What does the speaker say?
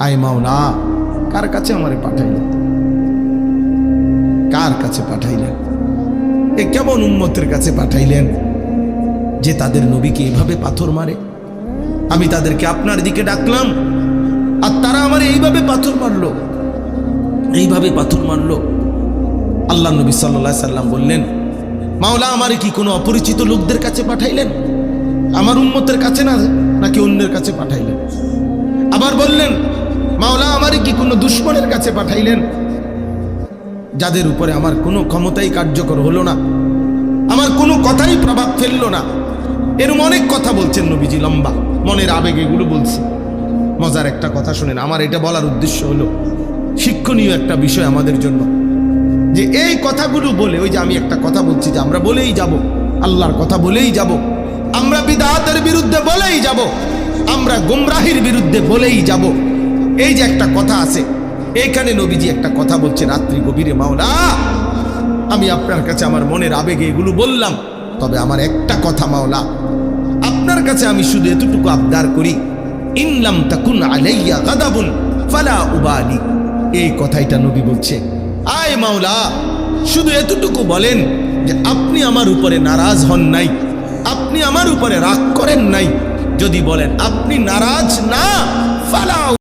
আয় মাওলা, কার কাছে আমারে পাঠাইলেন? কার কাছে পাঠাইলেন? এ কেমন উম্মতের কাছে পাঠাইলেন যে তাদের নবীকে এভাবে পাথর মারে? আমি তাদেরকে আপনার দিকে ডাকলাম আর তারা আমারে এইভাবে পাথর মারলো, এইভাবে পাথর মারলো। আল্লাহ নবী সাল্লাল্লাহু আলাইহি সাল্লাম বললেন, মাওলা আমারে কি কোনো অপরিচিত লোকদের কাছে পাঠাইলেন? আমার উম্মতের কাছে না, নাকি অন্যের কাছে পাঠাইলেন? আবার বললেন, মাওলা আমারে কি কোনো দুশমনের কাছে পাঠাইলেন, যাদের উপরে আমার কোনো ক্ষমতাই কার্যকর হলো না, আমার কোনো কথাই প্রভাব ফেললো না? এরকম অনেক কথা বলছেন নবীজি, লম্বা মনের আবেগ এগুলো বলছি। মজার একটা কথা শুনেন, আমার এটা বলার উদ্দেশ্য হলো শিক্ষণীয় একটা বিষয় আমাদের জন্য, যে এই কথাগুলো বলে, ওই যে আমি একটা কথা বলছি যে আমরা বলেই যাব, আল্লাহর কথা বলেই যাব, আমরা বিদআতের বিরুদ্ধে বলেই যাব, আমরা গুমরাহির বিরুদ্ধে বলেই যাব। এই যে একটা কথা আছে, এইখানে নবীজি একটা কথা বলছে রাত্রি গভীরে, মাওলা আমি আপনার কাছে আমার মনের আবেগে এগুলো বললাম, তবে আমার একটা কথা মাওলা, আপনার কাছে আমি শুধু এতটুকু আবদার করি, ইনলাম তাকুন আলাইয়া গাদাবুন ফালা উবালি। এই কথাইটা নবী বলছে, আয় মাওলা শুধু এতটুকু বলেন যে আপনি আমার উপরে নারাজ হন নাই, আপনি আমার উপরে রাগ করেন নাই। যদি বলেন আপনি নারাজ না, ফালা